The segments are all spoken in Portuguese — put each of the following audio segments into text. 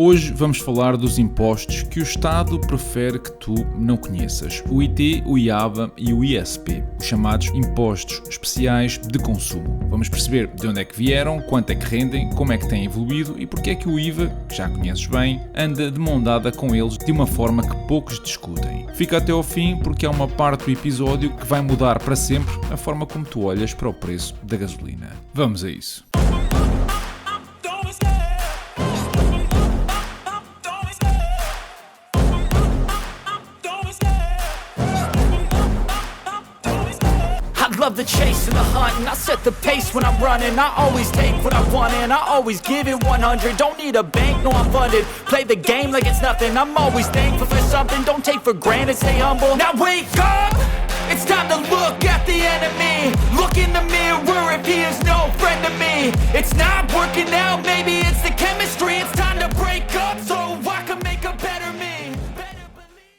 Hoje vamos falar dos impostos que o Estado prefere que tu não conheças, o IT, o IAVA e o ISP, os chamados Impostos Especiais de Consumo. Vamos perceber de onde é que vieram, quanto é que rendem, como é que têm evoluído e porque é que o IVA, que já conheces bem, anda de mão dada com eles de uma forma que poucos discutem. Fica até ao fim porque é uma parte do episódio que vai mudar para sempre a forma como tu olhas para o preço da gasolina. Vamos a isso. Love the chase and the hunt, and I set the pace when I'm running. I always take what I want and I always give it 100. Don't need a bank, no I'm funded. Play the game like it's nothing. I'm always thankful for something. Don't take for granted, stay humble. Now wake up, it's time to look at the enemy. Look in the mirror if he is no friend to me. It's not working out, maybe it's the chemistry. It's time to break up so I can make a better me.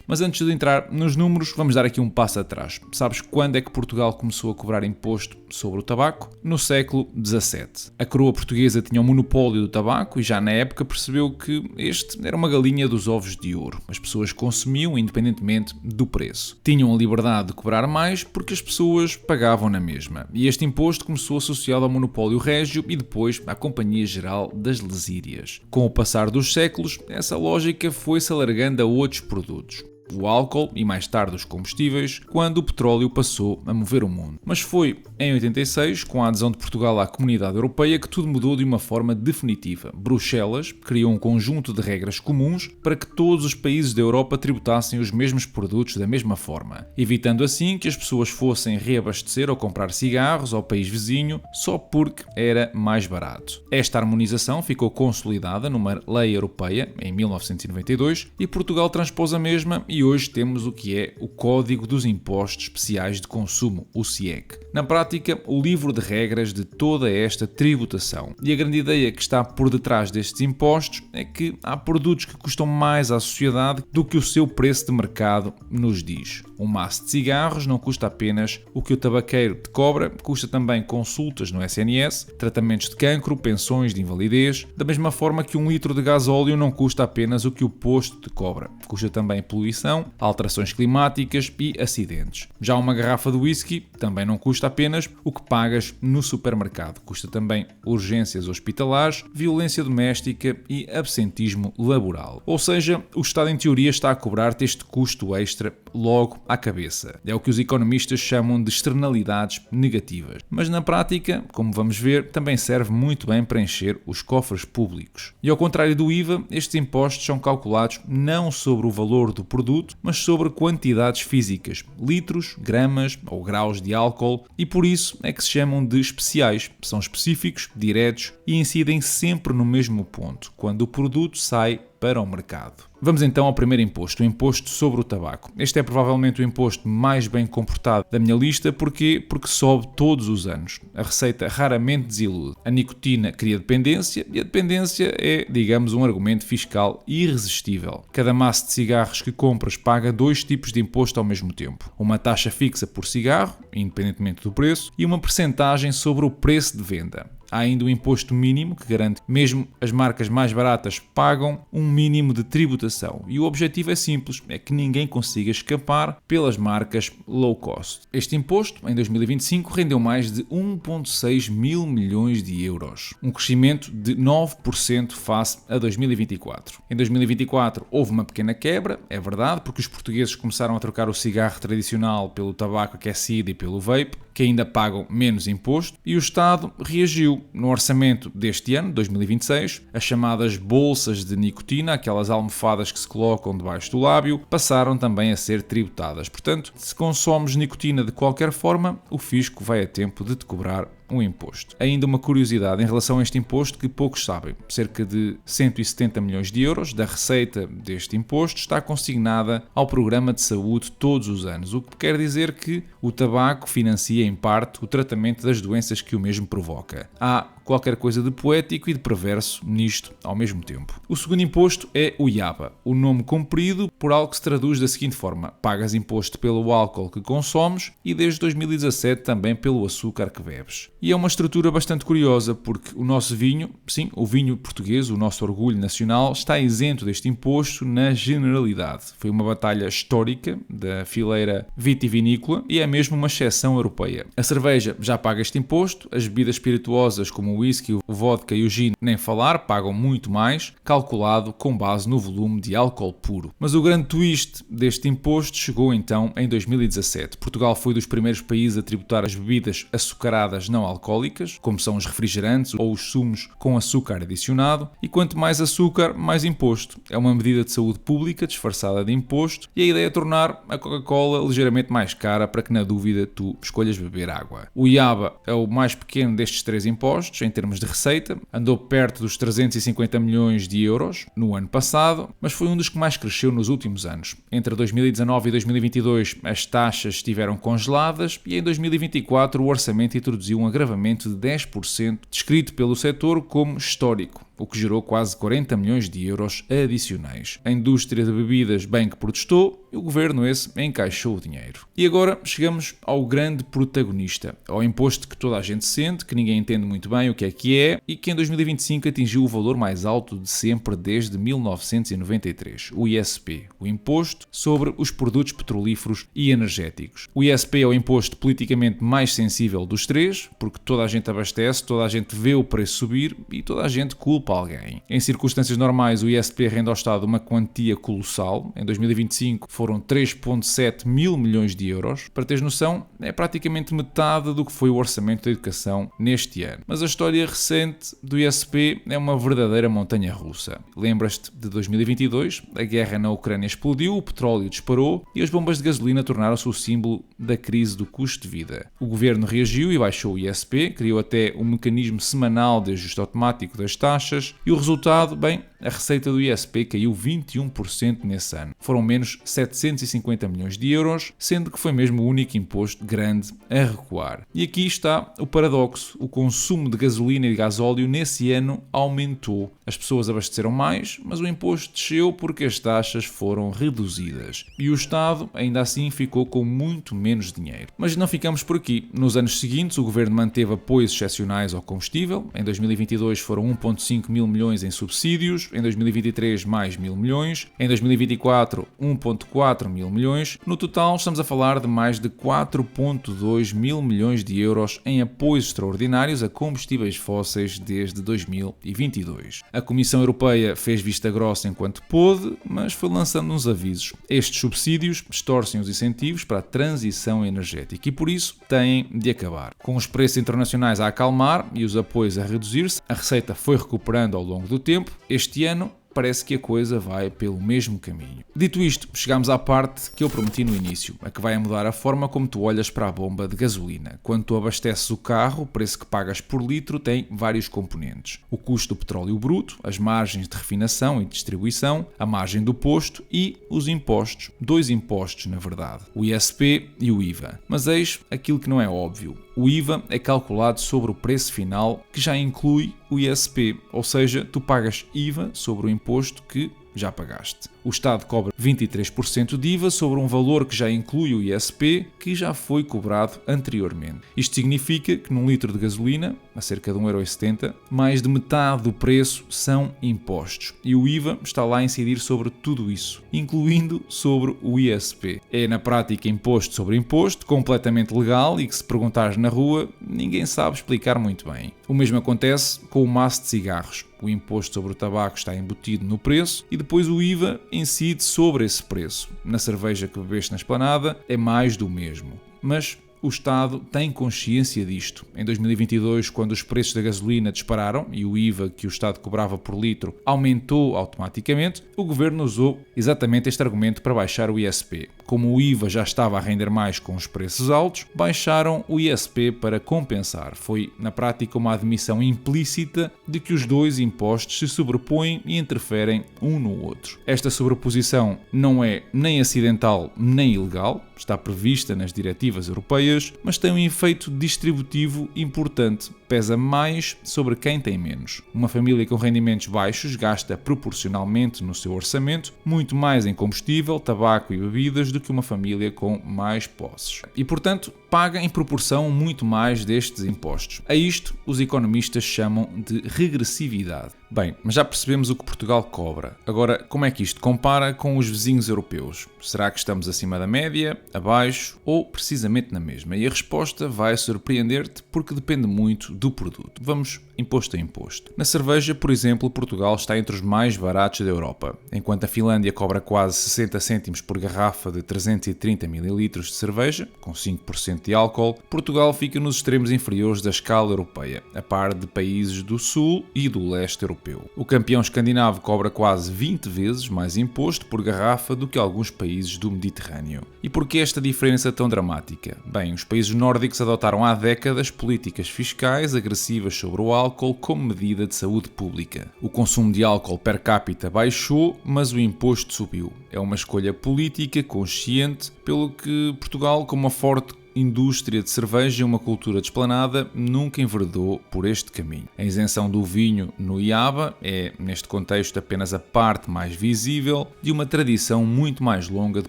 Mas antes de entrar nos números, vamos dar aqui um passo atrás. Sabes quando é que Portugal começou a cobrar imposto sobre o tabaco? No século XVII. A coroa portuguesa tinha o monopólio do tabaco e já na época percebeu que este era uma galinha dos ovos de ouro. As pessoas consumiam independentemente do preço. Tinham a liberdade de cobrar mais porque as pessoas pagavam na mesma. E este imposto começou associado ao monopólio régio e depois à Companhia Geral das Lesírias. Com o passar dos séculos, essa lógica foi-se alargando a outros produtos. O álcool e mais tarde os combustíveis, quando o petróleo passou a mover o mundo. Mas foi em 86, com a adesão de Portugal à Comunidade Europeia, que tudo mudou de uma forma definitiva. Bruxelas criou um conjunto de regras comuns para que todos os países da Europa tributassem os mesmos produtos da mesma forma, evitando assim que as pessoas fossem reabastecer ou comprar cigarros ao país vizinho só porque era mais barato. Esta harmonização ficou consolidada numa lei europeia em 1992 e Portugal transpôs a mesma e hoje temos o que é o Código dos Impostos Especiais de Consumo, o CIEC. Na prática, o livro de regras de toda esta tributação. E a grande ideia que está por detrás destes impostos é que há produtos que custam mais à sociedade do que o seu preço de mercado nos diz. Um maço de cigarros não custa apenas o que o tabaqueiro te cobra, custa também consultas no SNS, tratamentos de cancro, pensões de invalidez, da mesma forma que um litro de gasóleo não custa apenas o que o posto te cobra, custa também poluição, alterações climáticas e acidentes. Já uma garrafa de whisky também não custa apenas o que pagas no supermercado, custa também urgências hospitalares, violência doméstica e absentismo laboral. Ou seja, o Estado em teoria está a cobrar-te este custo extra logo à cabeça. É o que os economistas chamam de externalidades negativas. Mas na prática, como vamos ver, também serve muito bem para encher os cofres públicos. E ao contrário do IVA, estes impostos são calculados não sobre o valor do produto, mas sobre quantidades físicas, litros, gramas ou graus de álcool, e por isso é que se chamam de especiais. São específicos, diretos e incidem sempre no mesmo ponto, quando o produto sai para o mercado. Vamos então ao primeiro imposto, o imposto sobre o tabaco. Este é provavelmente o imposto mais bem comportado da minha lista, porque sobe todos os anos. A receita raramente desilude. A nicotina cria dependência e a dependência é, digamos, um argumento fiscal irresistível. Cada maço de cigarros que compras paga 2 tipos de imposto ao mesmo tempo. Uma taxa fixa por cigarro, independentemente do preço, e uma percentagem sobre o preço de venda. Há ainda um imposto mínimo que garante que mesmo as marcas mais baratas pagam um mínimo de tributação. E o objetivo é simples, é que ninguém consiga escapar pelas marcas low cost. Este imposto, em 2025, rendeu mais de 1,6 mil milhões de euros. Um crescimento de 9% face a 2024. Em 2024 houve uma pequena quebra, é verdade, porque os portugueses começaram a trocar o cigarro tradicional pelo tabaco aquecido e pelo vape, que ainda pagam menos imposto, e o Estado reagiu. No orçamento deste ano, 2026, as chamadas bolsas de nicotina, aquelas almofadas que se colocam debaixo do lábio, passaram também a ser tributadas. Portanto, se consomes nicotina de qualquer forma, o fisco vai a tempo de te cobrar um imposto. Ainda uma curiosidade em relação a este imposto que poucos sabem. Cerca de 170 milhões de euros da receita deste imposto está consignada ao programa de saúde todos os anos, o que quer dizer que o tabaco financia em parte o tratamento das doenças que o mesmo provoca. Há qualquer coisa de poético e de perverso nisto ao mesmo tempo. O segundo imposto é o IABA, o nome comprido por algo que se traduz da seguinte forma: pagas imposto pelo álcool que consomes e desde 2017 também pelo açúcar que bebes. E é uma estrutura bastante curiosa porque o nosso vinho, sim, o vinho português, o nosso orgulho nacional, está isento deste imposto na generalidade. Foi uma batalha histórica da fileira vitivinícola e é mesmo uma exceção europeia. A cerveja já paga este imposto, as bebidas espirituosas como o whisky, o vodka e o gin, nem falar, pagam muito mais, calculado com base no volume de álcool puro. Mas o grande twist deste imposto chegou então em 2017. Portugal foi dos primeiros países a tributar as bebidas açucaradas não alcoólicas, como são os refrigerantes ou os sumos com açúcar adicionado, e quanto mais açúcar, mais imposto. É uma medida de saúde pública disfarçada de imposto e a ideia é tornar a Coca-Cola ligeiramente mais cara para que, na dúvida, tu escolhas beber água. O IABA é o mais pequeno destes três impostos em termos de receita, andou perto dos 350 milhões de euros no ano passado, mas foi um dos que mais cresceu nos últimos anos. Entre 2019 e 2022 as taxas estiveram congeladas e em 2024 o orçamento introduziu um agravamento de 10%, descrito pelo setor como histórico, o que gerou quase 40 milhões de euros adicionais. A indústria de bebidas bem que protestou e o governo esse encaixou o dinheiro. E agora chegamos ao grande protagonista, ao imposto que toda a gente sente, que ninguém entende muito bem o que é e que em 2025 atingiu o valor mais alto de sempre desde 1993, o ISP, o Imposto sobre os Produtos Petrolíferos e Energéticos. O ISP é o imposto politicamente mais sensível dos três, porque toda a gente abastece, toda a gente vê o preço subir e toda a gente culpa alguém. Em circunstâncias normais, o ISP rende ao Estado uma quantia colossal. Em 2025 foram 3,7 mil milhões de euros. Para teres noção, é praticamente metade do que foi o orçamento da educação neste ano. Mas a história recente do ISP é uma verdadeira montanha-russa. Lembras-te de 2022? A guerra na Ucrânia explodiu, o petróleo disparou e as bombas de gasolina tornaram-se o símbolo da crise do custo de vida. O governo reagiu e baixou o ISP, criou até um mecanismo semanal de ajuste automático das taxas e o resultado, bem, a receita do ISP caiu 21% nesse ano. Foram menos 750 milhões de euros, sendo que foi mesmo o único imposto grande a recuar. E aqui está o paradoxo. O consumo de gasolina e de gasóleo nesse ano aumentou. As pessoas abasteceram mais, mas o imposto desceu porque as taxas foram reduzidas. E o Estado, ainda assim, ficou com muito menos dinheiro. Mas não ficamos por aqui. Nos anos seguintes, o governo manteve apoios excepcionais ao combustível. Em 2022 foram 1,5 mil milhões em subsídios. Em 2023, mais 1.000 milhões. Em 2024, 1,4 mil milhões. No total, estamos a falar de mais de 4,2 mil milhões de euros em apoios extraordinários a combustíveis fósseis desde 2022. A Comissão Europeia fez vista grossa enquanto pôde, mas foi lançando uns avisos. Estes subsídios distorcem os incentivos para a transição energética e, por isso, têm de acabar. Com os preços internacionais a acalmar e os apoios a reduzir-se, a receita foi recuperando ao longo do tempo. Este ano, parece que a coisa vai pelo mesmo caminho. Dito isto, chegamos à parte que eu prometi no início, a que vai mudar a forma como tu olhas para a bomba de gasolina. Quando tu abasteces o carro, o preço que pagas por litro tem vários componentes. O custo do petróleo bruto, as margens de refinação e distribuição, a margem do posto e os impostos. Dois impostos, na verdade, o ISP e o IVA. Mas eis aquilo que não é óbvio. O IVA é calculado sobre o preço final, que já inclui o ISP, ou seja, tu pagas IVA sobre o imposto que já pagaste. O Estado cobra 23% de IVA sobre um valor que já inclui o ISP, que já foi cobrado anteriormente. Isto significa que num litro de gasolina, a cerca de 1,70€, mais de metade do preço são impostos. E o IVA está lá a incidir sobre tudo isso, incluindo sobre o ISP. É na prática imposto sobre imposto, completamente legal e que se perguntares na rua, ninguém sabe explicar muito bem. O mesmo acontece com o maço de cigarros. O imposto sobre o tabaco está embutido no preço e depois o IVA incide sobre esse preço. Na cerveja que bebeste na esplanada é mais do mesmo. Mas o Estado tem consciência disto. Em 2022, quando os preços da gasolina dispararam e o IVA que o Estado cobrava por litro aumentou automaticamente, o Governo usou exatamente este argumento para baixar o ISP. como o IVA já estava a render mais com os preços altos, baixaram o ISP para compensar. Foi, na prática, uma admissão implícita de que os dois impostos se sobrepõem e interferem um no outro. Esta sobreposição não é nem acidental nem ilegal, está prevista nas diretivas europeias, mas tem um efeito distributivo importante, pesa mais sobre quem tem menos. Uma família com rendimentos baixos gasta proporcionalmente no seu orçamento muito mais em combustível, tabaco e bebidas do que uma família com mais posses. E, portanto, paga em proporção muito mais destes impostos. A isto os economistas chamam de regressividade. Bem, mas já percebemos o que Portugal cobra. Agora, como é que isto compara com os vizinhos europeus? Será que estamos acima da média, abaixo ou precisamente na mesma? E a resposta vai surpreender-te porque depende muito do produto. Vamos imposto a imposto. Na cerveja, por exemplo, Portugal está entre os mais baratos da Europa. Enquanto a Finlândia cobra quase 60 cêntimos por garrafa de 330 ml de cerveja, com 5% de álcool, Portugal fica nos extremos inferiores da escala europeia, a par de países do sul e do leste europeu. O campeão escandinavo cobra quase 20 vezes mais imposto por garrafa do que alguns países do Mediterrâneo. E por que esta diferença tão dramática? Bem, os países nórdicos adotaram há décadas políticas fiscais agressivas sobre o álcool como medida de saúde pública. O consumo de álcool per capita baixou, mas o imposto subiu. É uma escolha política consciente, pelo que Portugal, com uma forte indústria de cerveja e uma cultura desplanada, nunca enveredou por este caminho. A isenção do vinho no IABA é, neste contexto, apenas a parte mais visível de uma tradição muito mais longa de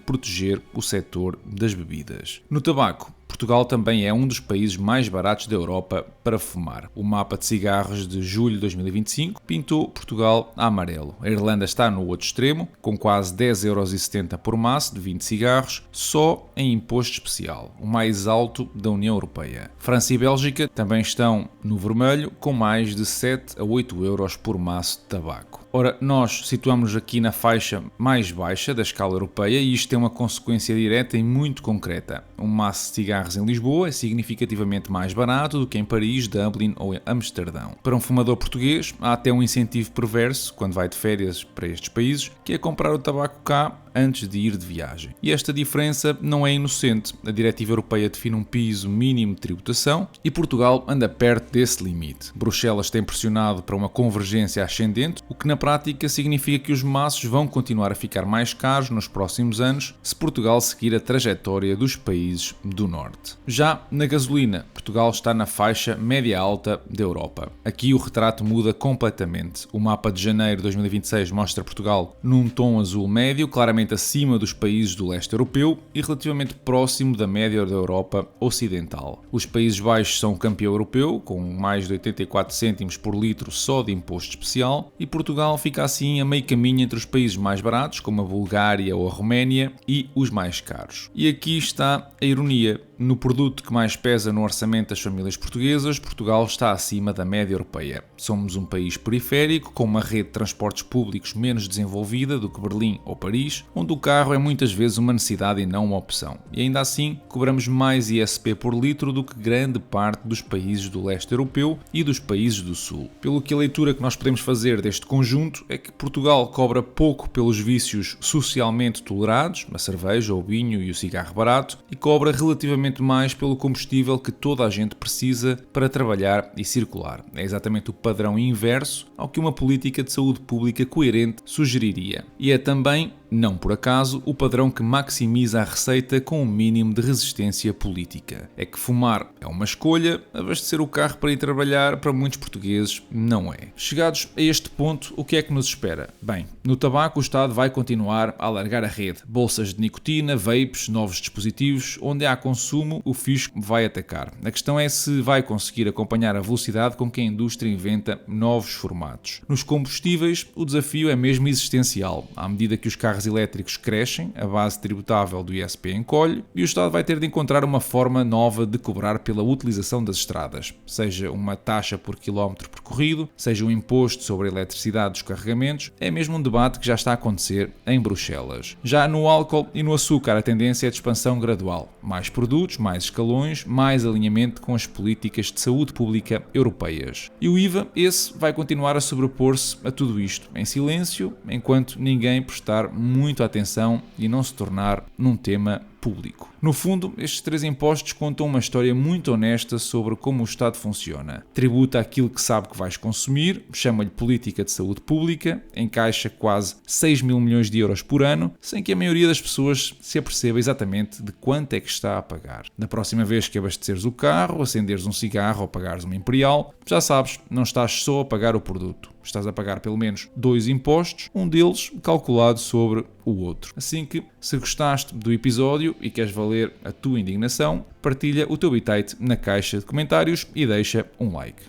proteger o setor das bebidas. No tabaco, Portugal também é um dos países mais baratos da Europa para fumar. O mapa de cigarros de julho de 2025 pintou Portugal a amarelo. A Irlanda está no outro extremo, com quase 10,70€ por maço de 20 cigarros, só em imposto especial, o mais alto da União Europeia. França e Bélgica também estão no vermelho, com mais de 7 a 8€ por maço de tabaco. Ora, nós situamos-nos aqui na faixa mais baixa da escala europeia e isto tem uma consequência direta e muito concreta. Um maço de cigarros em Lisboa é significativamente mais barato do que em Paris, Dublin ou Amsterdão. Para um fumador português, há até um incentivo perverso, quando vai de férias para estes países, que é comprar o tabaco cá antes de ir de viagem. E esta diferença não é inocente. A Diretiva Europeia define um piso mínimo de tributação e Portugal anda perto desse limite. Bruxelas tem pressionado para uma convergência ascendente, o que na prática significa que os maços vão continuar a ficar mais caros nos próximos anos se Portugal seguir a trajetória dos países do Norte. Já na gasolina, Portugal está na faixa média-alta da Europa. Aqui o retrato muda completamente. O mapa de janeiro de 2026 mostra Portugal num tom azul médio, claramente acima dos países do leste europeu e relativamente próximo da média da Europa ocidental. Os Países Baixos são o campeão europeu, com mais de 84 cêntimos por litro só de imposto especial, e Portugal fica assim a meio caminho entre os países mais baratos, como a Bulgária ou a Roménia, e os mais caros. E aqui está a ironia. No produto que mais pesa no orçamento das famílias portuguesas, Portugal está acima da média europeia. Somos um país periférico, com uma rede de transportes públicos menos desenvolvida do que Berlim ou Paris, onde o carro é muitas vezes uma necessidade e não uma opção. E ainda assim, cobramos mais ISP por litro do que grande parte dos países do leste europeu e dos países do sul. Pelo que a leitura que nós podemos fazer deste conjunto é que Portugal cobra pouco pelos vícios socialmente tolerados, a cerveja, o vinho e o cigarro barato, e cobra relativamente mais pelo combustível que toda a gente precisa para trabalhar e circular. É exatamente o padrão inverso ao que uma política de saúde pública coerente sugeriria. E é também, não por acaso, o padrão que maximiza a receita com o mínimo de resistência política. É que fumar é uma escolha, abastecer o carro para ir trabalhar para muitos portugueses não é. Chegados a este ponto, o que é que nos espera? Bem, no tabaco o Estado vai continuar a alargar a rede. Bolsas de nicotina, vapes, novos dispositivos, onde há consumo, o fisco vai atacar. A questão é se vai conseguir acompanhar a velocidade com que a indústria inventa novos formatos. Nos combustíveis, o desafio é mesmo existencial. À medida que os carros elétricos crescem, a base tributável do ISP encolhe e o Estado vai ter de encontrar uma forma nova de cobrar pela utilização das estradas, seja uma taxa por quilómetro percorrido, seja um imposto sobre a eletricidade dos carregamentos. É mesmo um debate que já está a acontecer em Bruxelas. Já no álcool e no açúcar, a tendência é de expansão gradual. Mais produtos, mais escalões, mais alinhamento com as políticas de saúde pública europeias. E o IVA, esse vai continuar a sobrepor-se a tudo isto, em silêncio, enquanto ninguém prestar muito a atenção e não se tornar num tema público. No fundo, estes 3 impostos contam uma história muito honesta sobre como o Estado funciona. Tributa aquilo que sabe que vais consumir, chama-lhe política de saúde pública, encaixa quase 6 mil milhões de euros por ano, sem que a maioria das pessoas se aperceba exatamente de quanto é que está a pagar. Da próxima vez que abasteceres o carro, acenderes um cigarro ou pagares uma Imperial, já sabes, não estás só a pagar o produto. Estás a pagar pelo menos 2 impostos, um deles calculado sobre o outro. Assim que, se gostaste do episódio e queres valer a tua indignação, partilha o teu bitite na caixa de comentários e deixa um like.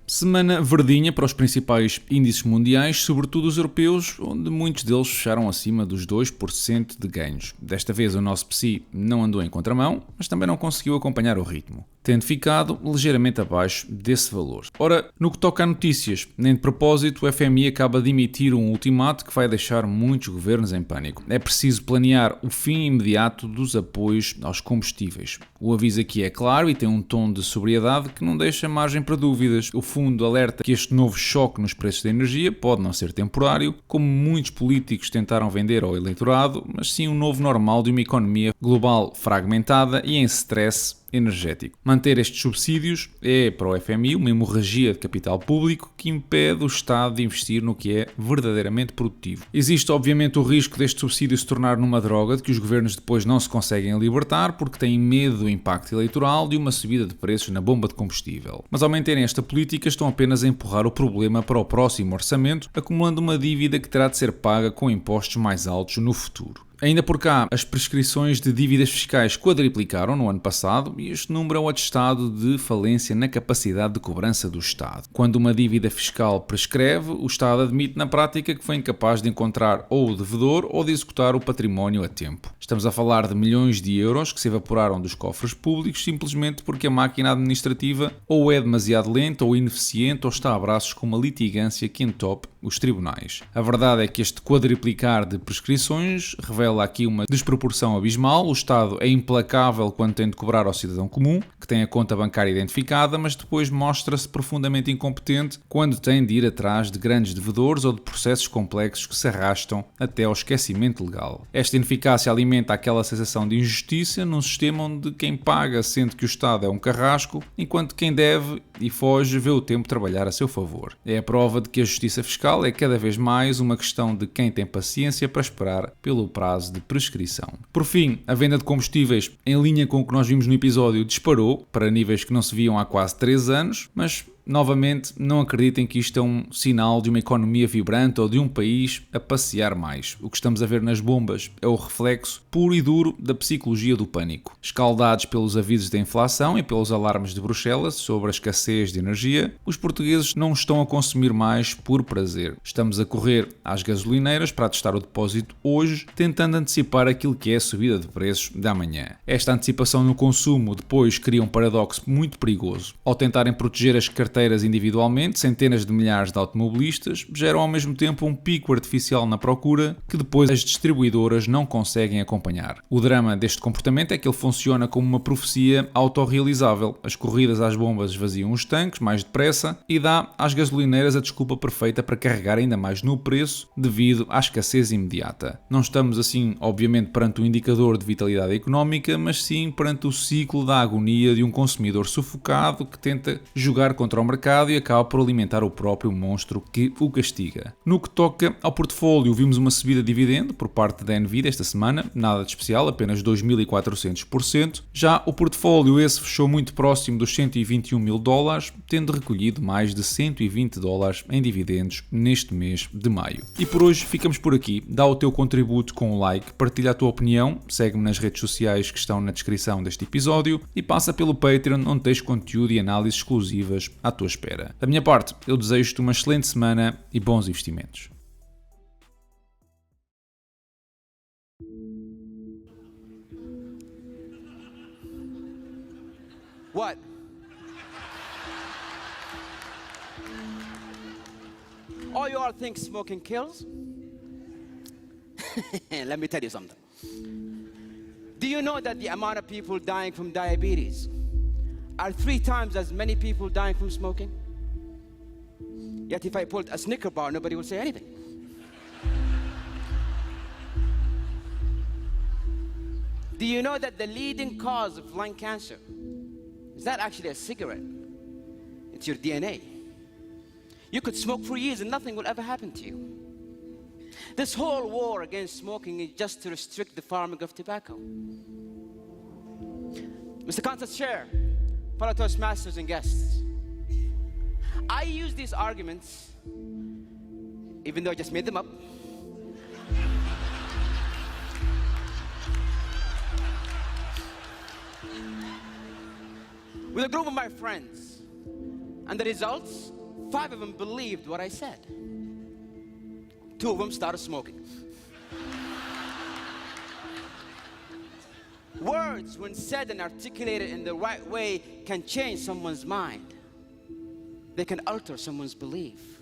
Semana verdinha para os principais índices mundiais, sobretudo os europeus, onde muitos deles fecharam acima dos 2% de ganhos. Desta vez o nosso PSI não andou em contramão, mas também não conseguiu acompanhar o ritmo, tendo ficado ligeiramente abaixo desse valor. Ora, no que toca a notícias, nem de propósito, o FMI acaba de emitir um ultimato que vai deixar muitos governos em pânico. É preciso planear o fim imediato dos apoios aos combustíveis. O aviso aqui é claro e tem um tom de sobriedade que não deixa margem para dúvidas. O fundo alerta que este novo choque nos preços da energia pode não ser temporário, como muitos políticos tentaram vender ao eleitorado, mas sim um novo normal de uma economia global fragmentada e em stress energético. Manter estes subsídios é, para o FMI, uma hemorragia de capital público que impede o Estado de investir no que é verdadeiramente produtivo. Existe, obviamente, o risco deste subsídio se tornar numa droga de que os governos depois não se conseguem libertar porque têm medo do impacto eleitoral de uma subida de preços na bomba de combustível. Mas ao manterem esta política estão apenas a empurrar o problema para o próximo orçamento, acumulando uma dívida que terá de ser paga com impostos mais altos no futuro. Ainda por cá, as prescrições de dívidas fiscais quadriplicaram no ano passado e este número é um atestado de falência na capacidade de cobrança do Estado. Quando uma dívida fiscal prescreve, o Estado admite na prática que foi incapaz de encontrar ou o devedor ou de executar o património a tempo. Estamos a falar de milhões de euros que se evaporaram dos cofres públicos simplesmente porque a máquina administrativa ou é demasiado lenta ou ineficiente ou está a braços com uma litigância que entope os tribunais. A verdade é que este quadriplicar de prescrições revela aqui uma desproporção abismal. O Estado é implacável quando tem de cobrar ao cidadão comum, que tem a conta bancária identificada, mas depois mostra-se profundamente incompetente quando tem de ir atrás de grandes devedores ou de processos complexos que se arrastam até ao esquecimento legal. Esta ineficácia alimenta aquela sensação de injustiça num sistema onde quem paga sente que o Estado é um carrasco, enquanto quem deve e foge vê o tempo trabalhar a seu favor. É a prova de que a justiça fiscal é cada vez mais uma questão de quem tem paciência para esperar pelo prazo de prescrição. Por fim, a venda de combustíveis, em linha com o que nós vimos no episódio, disparou para níveis que não se viam há quase 3 anos, mas novamente, não acreditem que isto é um sinal de uma economia vibrante ou de um país a passear mais. O que estamos a ver nas bombas é o reflexo puro e duro da psicologia do pânico. Escaldados pelos avisos da inflação e pelos alarmes de Bruxelas sobre a escassez de energia, os portugueses não estão a consumir mais por prazer. Estamos a correr às gasolineiras para testar o depósito hoje, tentando antecipar aquilo que é a subida de preços da manhã. Esta antecipação no consumo depois cria um paradoxo muito perigoso. Ao tentarem proteger as carteiras individualmente, centenas de milhares de automobilistas geram ao mesmo tempo um pico artificial na procura que depois as distribuidoras não conseguem acompanhar. O drama deste comportamento é que ele funciona como uma profecia autorrealizável. As corridas às bombas esvaziam os tanques mais depressa e dá às gasolineiras a desculpa perfeita para carregar ainda mais no preço devido à escassez imediata. Não estamos assim, obviamente, perante um indicador de vitalidade económica, mas sim perante o ciclo da agonia de um consumidor sufocado que tenta jogar contra o mercado e acaba por alimentar o próprio monstro que o castiga. No que toca ao portfólio, vimos uma subida de dividendo por parte da Nvidia esta semana, nada de especial, apenas 2.400%. Já o portfólio esse fechou muito próximo dos $121.000, tendo recolhido mais de $120 em dividendos neste mês de maio. E por hoje ficamos por aqui. Dá o teu contributo com um like, partilha a tua opinião, segue-me nas redes sociais que estão na descrição deste episódio e passa pelo Patreon, onde tens conteúdo e análises exclusivas à tua espera. Da minha parte, eu desejo-te uma excelente semana e bons investimentos. What? All you all think smoking kills? Let me tell you something. Do you know that the amount of people dying from diabetes are 3 times as many people dying from smoking? Yet if I pulled a Snicker bar, nobody would say anything. Do you know that the leading cause of lung cancer is not actually a cigarette? It's your DNA. You could smoke for years and nothing will ever happen to you. This whole war against smoking is just to restrict the farming of tobacco. Mr. Council Chair, fellow Toastmasters and guests, I use these arguments, even though I just made them up, with a group of my friends. And the results, 5 of them believed what I said. 2 of them started smoking. Words, when said and articulated in the right way, can change someone's mind. They can alter someone's belief.